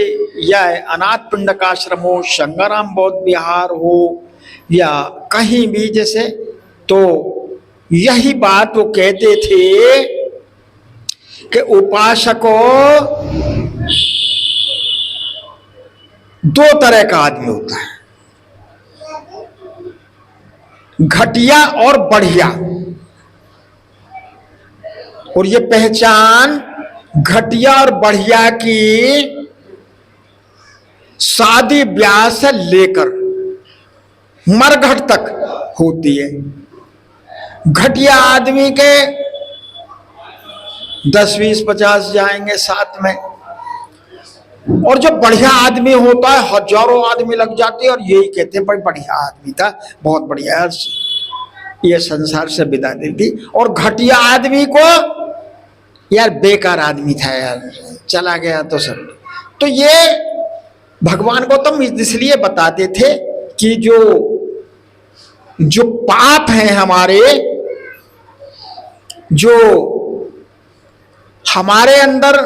या अनाथ पिंडकाश्रम हो, संगाराम बौद्ध विहार हो, या कहीं भी जैसे, तो यही बात वो कहते थे कि उपासकों 2 तरह का आदमी होता है, घटिया और बढ़िया। और ये पहचान घटिया और बढ़िया की शादी ब्याह से लेकर मरघट तक होती है। घटिया आदमी के 10, 20, 50 जाएंगे साथ में, और जो बढ़िया आदमी होता है हजारों आदमी लग जाते हैं और यही कहते हैं भाई बढ़िया आदमी था, बहुत बढ़िया है, ये संसार से विदा दे दी। और घटिया आदमी को यार बेकार आदमी था यार, चला गया तो सब। तो ये भगवान गौतम इसलिए बताते थे कि जो पाप हैं हमारे, जो हमारे अंदर,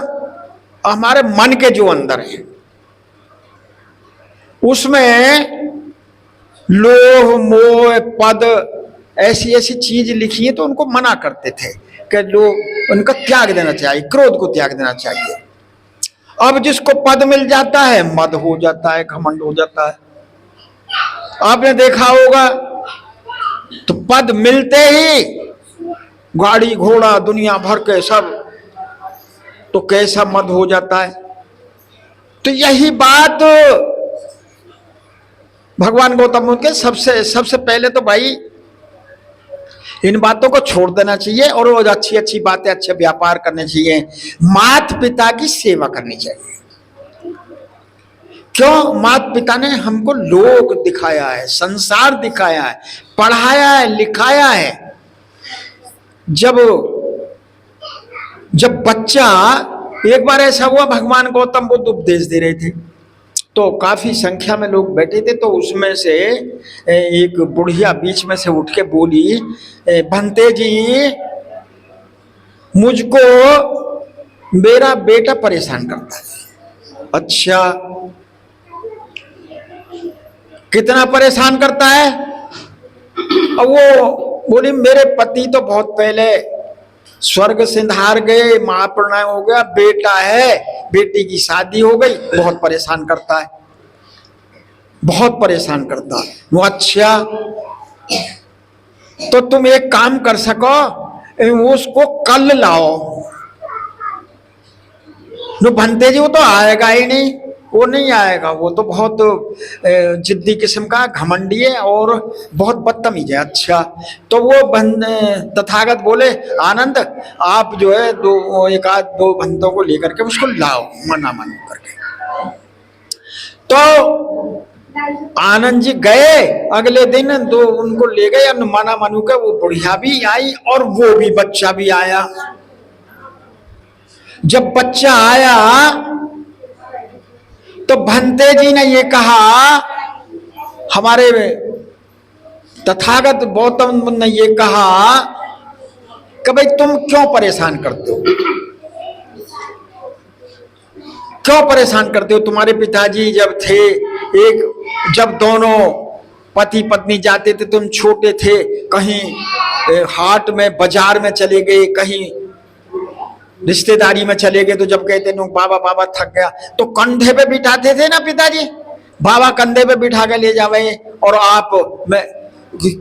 हमारे मन के जो अंदर है, उसमें लोभ मोह पद ऐसी ऐसी चीज लिखी है, तो उनको मना करते थे कि लोग उनका त्याग देना चाहिए, क्रोध को त्याग देना चाहिए। अब जिसको पद मिल जाता है मद हो जाता है, घमंड हो जाता है। आपने देखा होगा तो पद मिलते ही गाड़ी घोड़ा दुनिया भर के सब, तो कैसा मद हो जाता है। तो यही बात भगवान गौतम बुद्ध के सबसे पहले तो भाई इन बातों को छोड़ देना चाहिए और वो अच्छी अच्छी बातें, अच्छे व्यापार करने चाहिए, माता पिता की सेवा करनी चाहिए। क्यों? माता पिता ने हमको लोक दिखाया है, संसार दिखाया है, पढ़ाया है, लिखाया है। जब बच्चा, एक बार ऐसा हुआ भगवान गौतम बुद्ध उपदेश दे रहे थे, तो काफी संख्या में लोग बैठे थे, तो उसमें से एक बुढ़िया बीच में से उठ के बोली, भंते जी मुझको मेरा बेटा परेशान करता है। अच्छा, कितना परेशान करता है? अब वो बोली मेरे पति तो बहुत पहले स्वर्ग सिंधार गए, महाप्रलय हो गया, बेटा है, बेटी की शादी हो गई, बहुत परेशान करता है, बहुत परेशान करता है। वो अच्छा, तो तुम एक काम कर सको, उसको कल लाओ। जो भंते जी वो तो आएगा ही नहीं, वो नहीं आएगा, वो तो बहुत जिद्दी किस्म का घमंडी है और बहुत बदतमीज है। अच्छा, तो वो तथागत बोले आनंद आप जो है एक आध दो भंतों को लेकर के उसको लाओ, मना मना करके। तो आनंद जी गए, अगले दिन तो उनको ले गए, मना मनु के वो बुढ़िया भी आई और वो भी बच्चा भी आया। जब बच्चा आया तो भंते जी ने ये कहा, हमारे तथागत गौतम ने ये कहा कि भाई तुम क्यों परेशान करते हो, क्यों परेशान करते हो? तुम्हारे पिताजी जब थे, जब दोनों पति पत्नी जाते थे, तुम छोटे थे, कहीं हाट में बाजार में चले गए, कहीं रिश्तेदारी में चले गए, तो जब कहते नो बाबा बाबा थक गया, तो कंधे पे बिठाते थे ना पिताजी, बाबा कंधे पे बिठा के ले जावे, और आप मैं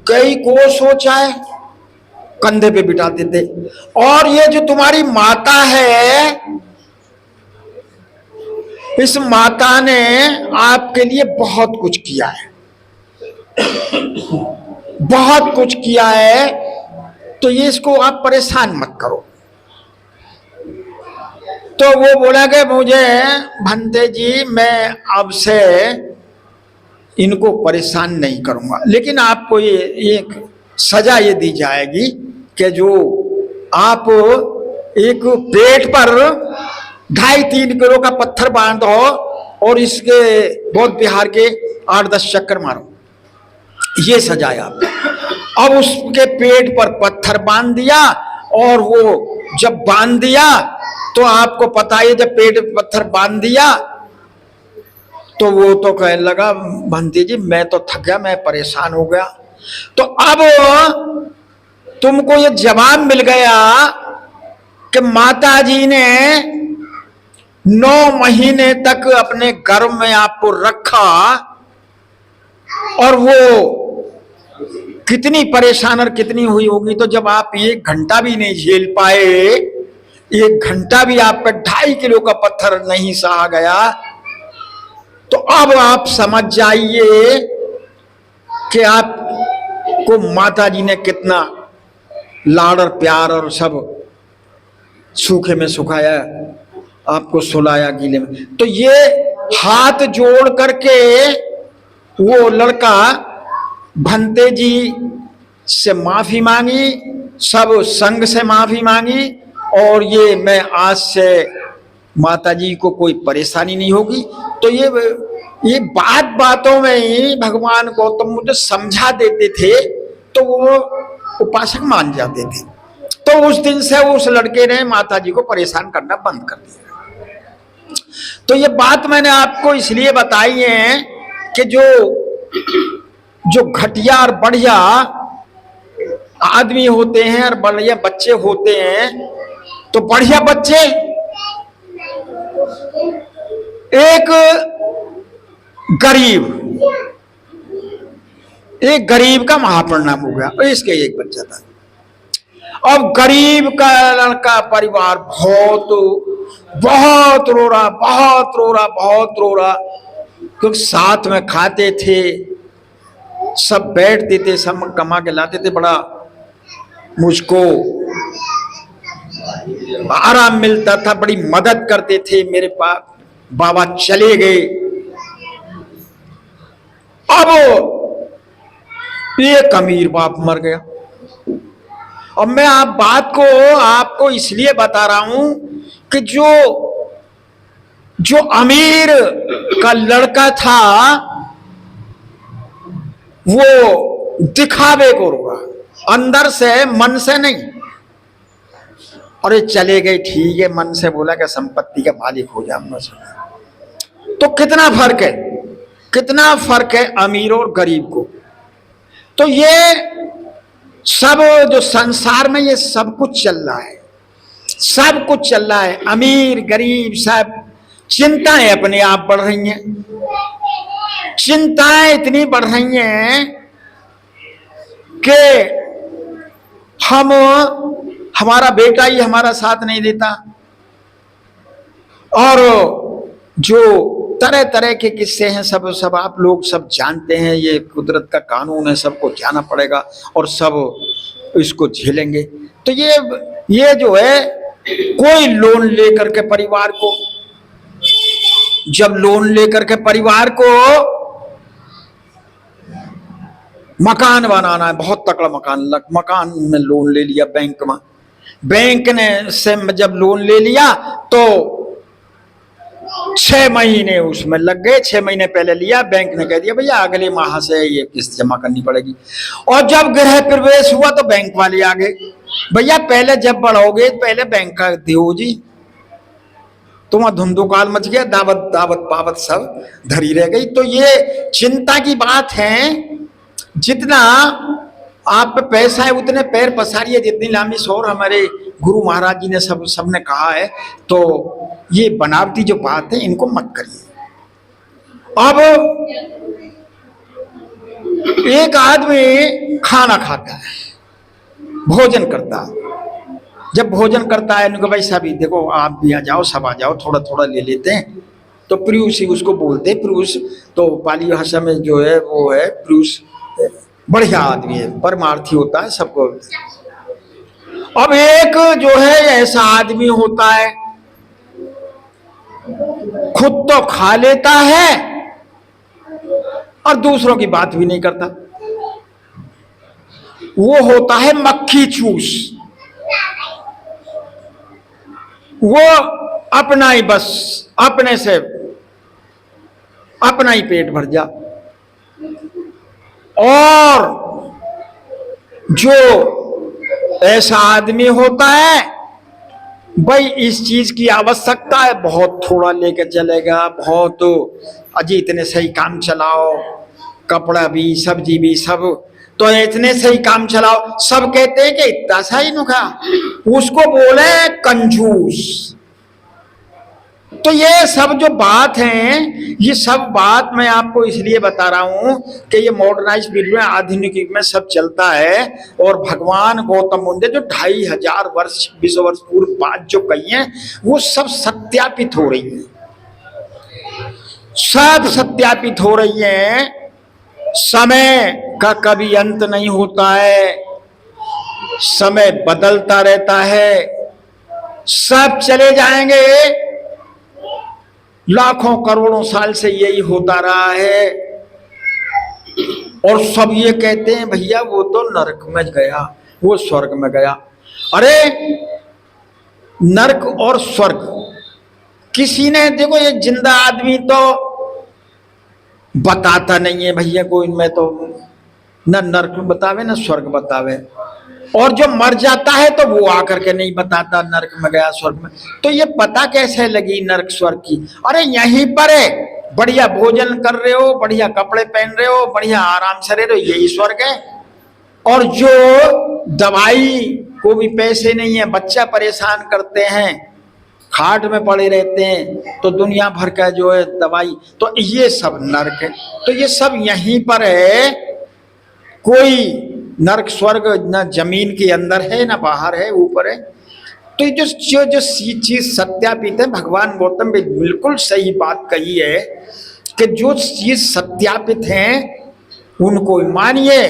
कई को सोचा है कंधे पे बिठाते थे। और ये जो तुम्हारी माता है, इस माता ने आपके लिए बहुत कुछ किया है, बहुत कुछ किया है, तो ये इसको आप परेशान मत करो। तो वो बोला कि मुझे भंते जी मैं अब से इनको परेशान नहीं करूंगा, लेकिन आपको ये एक सजा ये दी जाएगी कि जो आप एक पेट पर 2.5-3 किलो का पत्थर बांधो और इसके बौद्ध विहार के 8-10 चक्कर मारो, ये सजा है आपको। अब उसके पेट पर पत्थर बांध दिया, और वो जब बांध दिया तो आपको पता है जब पेट पर पत्थर बांध दिया तो वो तो कहने लगा भंती जी मैं तो थक गया, मैं परेशान हो गया। तो अब तुमको ये जवाब मिल गया कि माता जी ने 9 महीने तक अपने गर्भ में आपको रखा, और वो कितनी परेशान और कितनी हुई होगी। तो जब आप 1 घंटा भी नहीं झेल पाए, 1 घंटा भी आप पे 2.5 किलो का पत्थर नहीं सहा गया, तो अब आप समझ जाइए कि आपको माता जी ने कितना लाड़ और प्यार और सब सूखे में सुखाया, आपको सुलाया गीले में। तो ये हाथ जोड़ करके वो लड़का भंते जी से माफी मांगी, सब संग से माफी मांगी, और ये मैं आज से माता जी को कोई परेशानी नहीं होगी। तो ये बातों में ही भगवान गौतम मुझे समझा देते थे, तो वो उपासक मान जाते थे। तो उस दिन से उस लड़के ने माता जी को परेशान करना बंद कर दिया। तो ये बात मैंने आपको इसलिए बताई है कि जो घटिया और बढ़िया आदमी होते हैं और बढ़िया बच्चे होते हैं, तो बढ़िया बच्चे एक गरीब का महापरिणाम हो गया। इसके एक बच्चा था, अब गरीब का लड़का परिवार बहुत रो रहा, क्योंकि साथ में खाते थे, सब बैठते थे, सब कमा के लाते थे, बड़ा मुझको आराम मिलता था, बड़ी मदद करते थे। मेरे पास बाबा चले गए, अब एक अमीर बाप मर गया। अब मैं बात को आपको इसलिए बता रहा हूं कि जो अमीर का लड़का था वो दिखावे को रोगा, अंदर से, मन से नहीं। अरे चले गए ठीक है, मन से बोला कि संपत्ति का मालिक हो जाऊंगा। तो कितना फर्क है अमीर और गरीब को। तो ये सब जो संसार में ये सब कुछ चल रहा है, अमीर गरीब सब चिंताएं अपने आप बढ़ रही हैं, चिंताएं इतनी बढ़ रही हैं कि हमारा बेटा ही हमारा साथ नहीं देता, और जो तरह तरह के किस्से हैं सब आप लोग सब जानते हैं। ये कुदरत का कानून है, सबको जाना पड़ेगा और सब इसको झेलेंगे। तो ये जो है, कोई लोन लेकर के परिवार को, जब लोन लेकर के परिवार को मकान बनाना है, बहुत तकड़ा मकान में लोन ले लिया बैंक ने से जब लोन ले लिया तो 6 महीने उसमें लग गए। 6 महीने पहले लिया, बैंक ने कह दिया भैया अगले माह से ये किस्त जमा करनी पड़ेगी। और जब गृह प्रवेश हुआ तो बैंक वाले आ गए, भैया पहले जब बढ़ोगे पहले बैंक का दो जी, तुम्हारा धुंधुकाल मच गया, दावत पावत सब धरी रह गई। तो ये चिंता की बात है जितना आप पे पैसा है उतने पैर पसारिए, जितनी लामी शोर हमारे गुरु महाराज जी ने सबने कहा है। तो ये बनावटी जो बात है इनको मत करिए। अब एक आदमी खाना खाता है, भोजन करता है। जब भोजन करता है इनको भाई सभी देखो आप भी आ जाओ, सब आ जाओ, थोड़ा थोड़ा ले लेते हैं। तो प्रियुष ही उसको बोलते हैं। प्रियुष तो पाली भाषा में जो है वो है प्रियुष, बढ़िया आदमी है, परमार्थी होता है, सबको। अब एक जो है ऐसा आदमी होता है, खुद तो खा लेता है और दूसरों की बात भी नहीं करता। वो होता है मक्खी चूस। वो अपना ही बस अपने से अपना ही पेट भर जा। और जो ऐसा आदमी होता है भाई इस चीज की आवश्यकता है, बहुत थोड़ा लेकर चलेगा, बहुत अजी इतने सही काम चलाओ, कपड़ा भी सब्जी भी सब तो इतने सही काम चलाओ। सब कहते हैं कि इतना सा ही नुखा, उसको बोले कंजूस। तो ये सब जो बात है, ये सब बात मैं आपको इसलिए बता रहा हूं कि ये मॉडर्नाइज पीरियड में, आधुनिक युग में सब चलता है। और भगवान गौतम बुद्ध ने जो 2500 वर्ष 2600 वर्ष पूर्व बात जो कही है वो सब सत्यापित हो रही है, सब सत्यापित हो रही है। समय का कभी अंत नहीं होता है, समय बदलता रहता है, सब चले जाएंगे। लाखों करोड़ों साल से यही होता रहा है। और सब ये कहते हैं भैया वो तो नरक में गया, वो स्वर्ग में गया। अरे नरक और स्वर्ग किसी ने, देखो ये जिंदा आदमी तो बताता नहीं है भैया को, इनमें तो न नरक बतावे न स्वर्ग बतावे। और जो मर जाता है तो वो आकर के नहीं बताता नरक में गया स्वर्ग में। तो ये पता कैसे लगी नरक स्वर्ग की? अरे यहीं पर है, बढ़िया भोजन कर रहे हो, बढ़िया कपड़े पहन रहे हो, बढ़िया आराम से रह रहे हो, यही स्वर्ग है। और जो दवाई को भी पैसे नहीं है, बच्चा परेशान करते हैं, खाट में पड़े रहते हैं, तो दुनिया भर का जो है दवाई, तो ये सब नरक है। तो ये सब यहीं पर है। कोई नरक स्वर्ग न जमीन के अंदर है न बाहर है, ऊपर है। तो ये जो चीज सत्यापित है, भगवान गौतम ने बिल्कुल सही बात कही है कि जो चीज सत्यापित है उनको मानिए।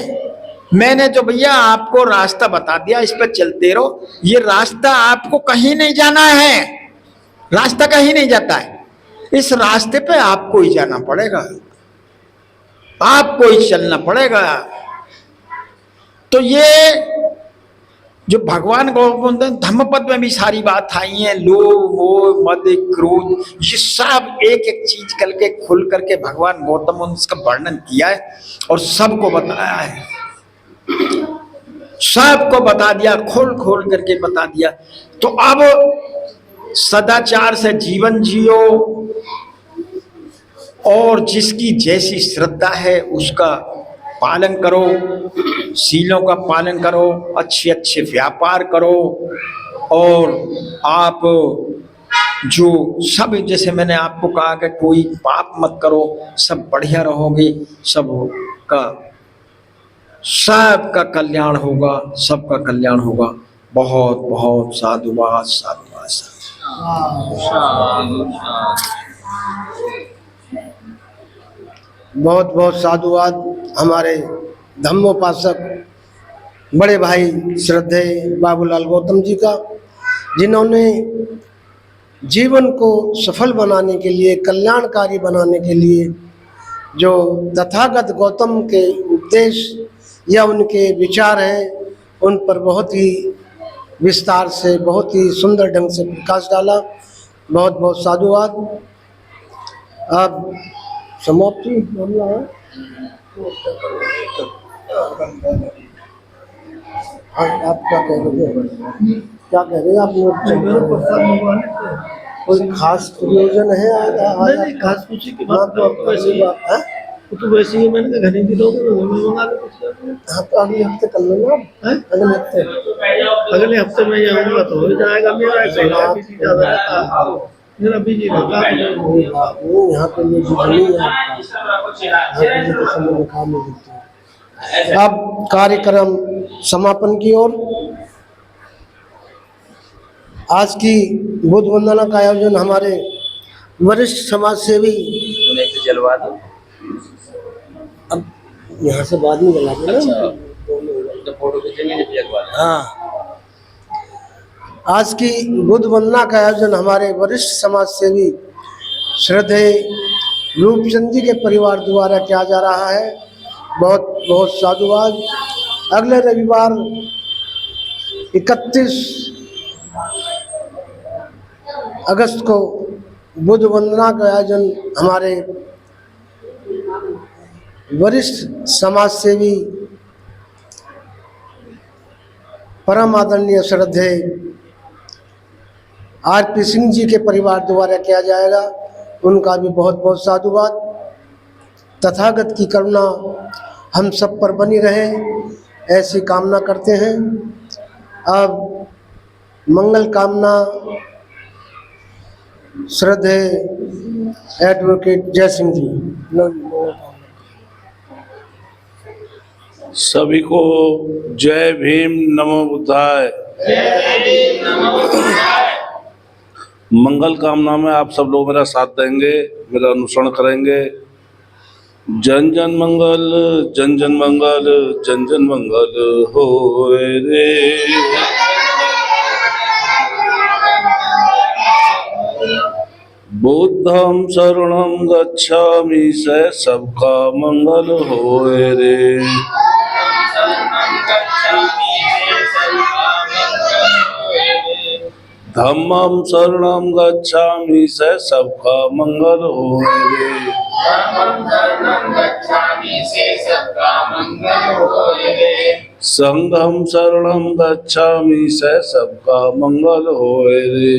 मैंने जो भैया आपको रास्ता बता दिया, इस पर चलते रहो। ये रास्ता आपको कहीं नहीं जाना है, रास्ता कहीं नहीं जाता है, इस रास्ते पे आपको ही जाना पड़ेगा, आपको ही चलना पड़ेगा। तो ये जो भगवान गौतम धम्मपद में भी सारी बात आई है, लोभ मोह मद क्रोध, ये सब एक एक चीज करके खुल करके भगवान गौतम ने इसका वर्णन किया है और सबको बताया है, सबको बता दिया, खोल खोल करके बता दिया। तो अब सदाचार से जीवन जियो और जिसकी जैसी श्रद्धा है उसका पालन करो, सीलों का पालन करो, अच्छे अच्छे व्यापार करो। और आप जो सब, जैसे मैंने आपको कहा कि कोई पाप मत करो, सब बढ़िया रहोगे, सबका कल्याण होगा, सबका कल्याण होगा। बहुत बहुत साधुवाद साधुवाद बहुत बहुत साधुवाद हमारे धम्मोपासक बड़े भाई श्रद्धेय बाबूलाल गौतम जी का, जिन्होंने जीवन को सफल बनाने के लिए, कल्याणकारी बनाने के लिए जो तथागत गौतम के उपदेश या उनके विचार हैं उन पर बहुत ही विस्तार से, बहुत ही सुंदर ढंग से प्रकाश डाला। बहुत बहुत साधुवाद। अब समाप्ति मामला है। आप क्या कह रहे हैं? क्या कह रहे हैं आप? कोई खास प्रयोजन है? नहीं, खास कुछ की बात तो ऐसी बात है। तो वैसे ही मैंने कहा घर ही दिलोगे मैं मंगा के कुछ कर दूंगा। हाँ तो अगले हफ्ते कर लेना आप, हैं? अगले हफ्ते। अगले हफ्ते में जाऊंगा तो हो जाएगा। मेरा ऐसा बिजी ज्यादा रहता है, मेरा बिजी रहता है। कोई बात नहीं, यहाँ पे ये जीवन नहीं है आपका, यहाँ पे ये तो समय में काम नहीं देते हैं। अब कार्यक्रम समापन की ओर। आज की बुद्ध वंदना का आयोजन हमारे वरिष्ठ समाज सेवी, जलवा दो अब यहाँ से बाद में जला देना। तो फोटो खींचेंगे जब जलवा दो। हाँ, आज की बुद्ध वंदना का आयोजन हमारे वरिष्ठ समाज सेवी श्रद्धेय रूपचंद जी के परिवार द्वारा किया जा रहा है। बहुत बहुत साधुवाद। अगले रविवार 31 अगस्त को बुद्ध वंदना का आयोजन हमारे वरिष्ठ समाज सेवी परम आदरणीय श्रद्धेय आर.पी. सिंह जी के परिवार द्वारा किया जाएगा। उनका भी बहुत बहुत साधुवाद। तथागत की करुणा हम सब पर बनी रहे, ऐसी कामना करते हैं। अब मंगल कामना श्रद्धेय एडवोकेट जय सिंह जी। सभी को जय भीम नमो बुद्धाय। मंगल कामना में आप सब लोग मेरा साथ देंगे, मेरा अनुसरण करेंगे। जन जन मंगल, जन जन मंगल, जन जन मंगल होए रे। बुद्धं शरणं गच्छामि से सबका मंगल होए रे। धम्मं शरणं गच्छामि से सबका मंगल होए रे। संघं शरणं गच्छामि से सबका मंगल होए रे।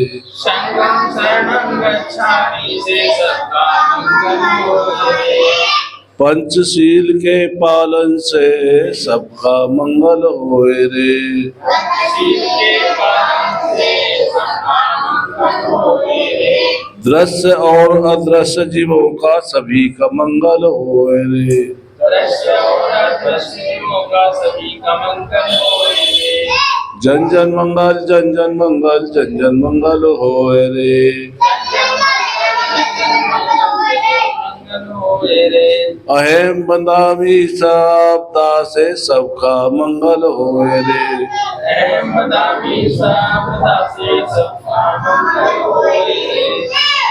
पंचशील के पालन से सबका मंगल होए रे। दृश्य और अदृश्य जीवों का सभी का मंगल होए रे। जन जन मंगल, जन जन मंगल, जन जन मंगल होए रे। अहम बंदामी शब्दा से सबका मंगल होए रे।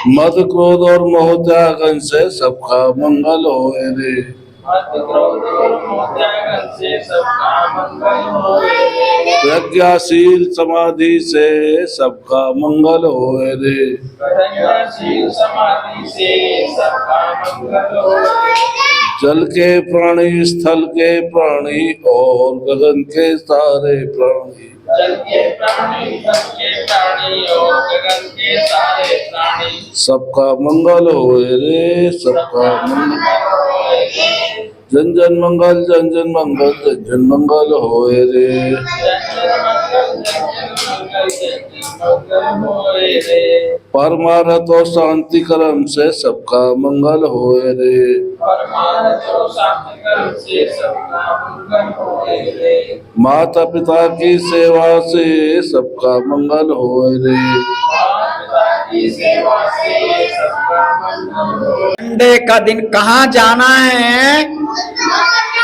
मद क्रोध और मोह त्यागन से सबका मंगल होए रे। प्रज्ञाशील समाधि से सबका मंगल होए रे। जल के प्राणी, स्थल के प्राणी और गगन के सारे प्राणी, सबका मंगल होए रे। सबका मंगल। जन जन मंगल, जन जन मंगल, जन जन मंगल होए रे। परमार्थ और शांति कर्म से सबका मंगल होए रे। माता पिता की सेवा से सबका मंगल होए रे। संडे का दिन कहाँ जाना है?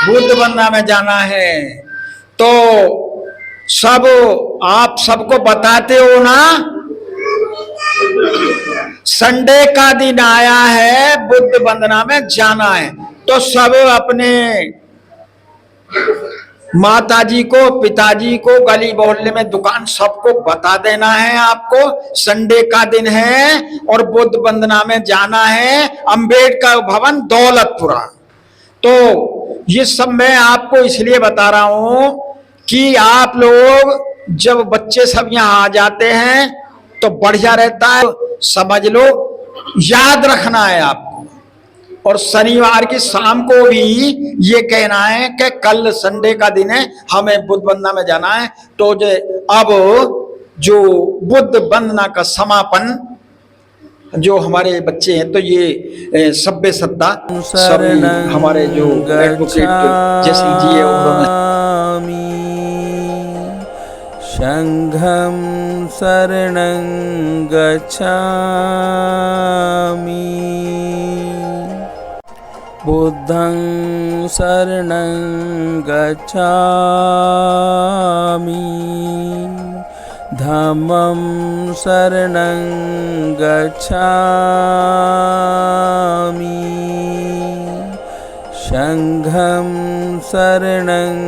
बुद्ध वंदना में जाना है। तो सब आप सबको बताते हो ना, संडे का दिन आया है, बुद्ध वंदना में जाना है। तो सब अपने माताजी को, पिताजी को, गली मोहल्ले में दुकान सबको बता देना है आपको संडे का दिन है और बुद्ध वंदना में जाना है, अंबेडकर भवन दौलतपुरा। तो ये सब मैं आपको इसलिए बता रहा हूं कि आप लोग जब बच्चे सब यहाँ आ जाते हैं तो बढ़िया रहता है। समझ लो, याद रखना है आपको। और शनिवार की शाम को भी ये कहना है कि कल संडे का दिन है, हमें बुद्ध वंदना में जाना है। तो अब जो बुद्ध वंदना का समापन जो हमारे बच्चे हैं, तो ये सभ्य सत्ता सभी हमारे जो एडवोकेट जैसे जी है उन्होंने संघं शरणं गच्छामि बुद्धं शरणं गच्छामि धम्मं शरणं गच्छामि संघं शरणं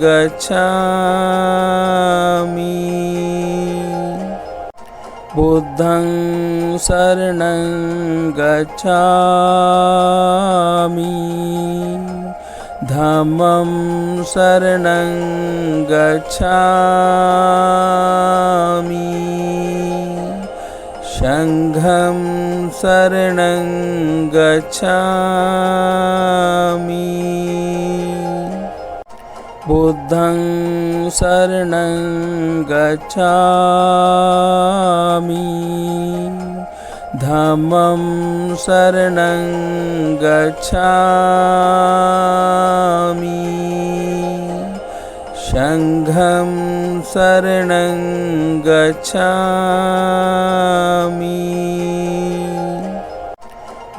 गच्छामि बुद्धं शरणं गच्छामि धम्मं शरणं गच्छामि संघं शरणं गच्छामि बुद्धं शरणं गच्छामि धम्मं शरणं गच्छामि संघं शरणं गच्छामि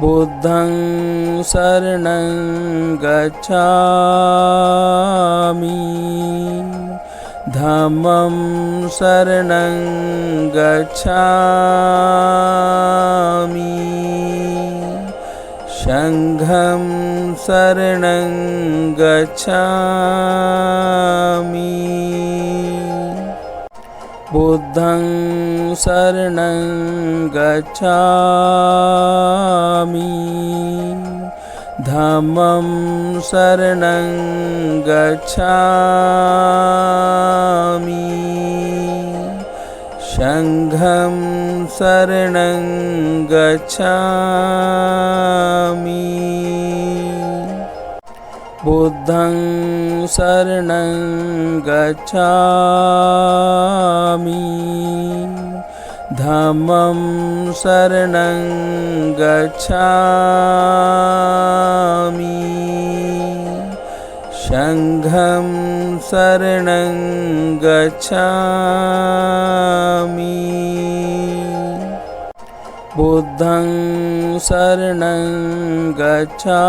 बुद्धं शरणं गच्छामि धम्मं शरणं गच्छामि संघं शरणं गच्छामि बुद्धं शरणं गच्छामि धम्मं शरणं गच्छामि संघं शरणं गच्छामि बुद्धं शरणं गच्छामि धम्मं शरणं गच्छामि संघं शरणं गच्छामि बुद्धं शरणं गच्छामि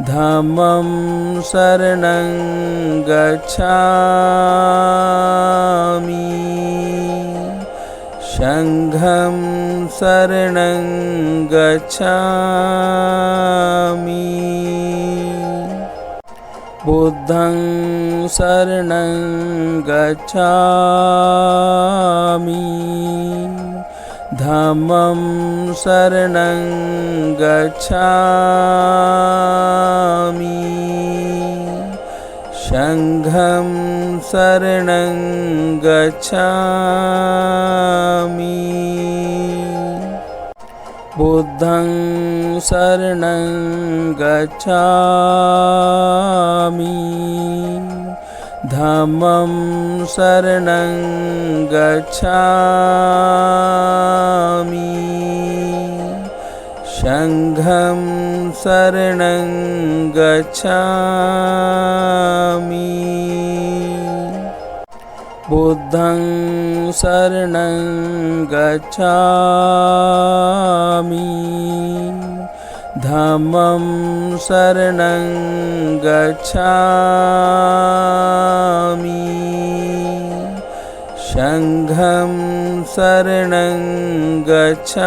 धम्मं शरणं गच्छामि संघं शरणं गच्छामि बुद्धं शरणं गच्छामि धम्मं शरणं गच्छामि संघं शरणं गच्छामि बुद्धं शरणं गच्छामि धम्मं शरणं गच्छामि संघं शरणं गच्छामि बुद्धं शरणं गच्छामि धम्मं शरणं गच्छामि संघं शरणं गच्छामि।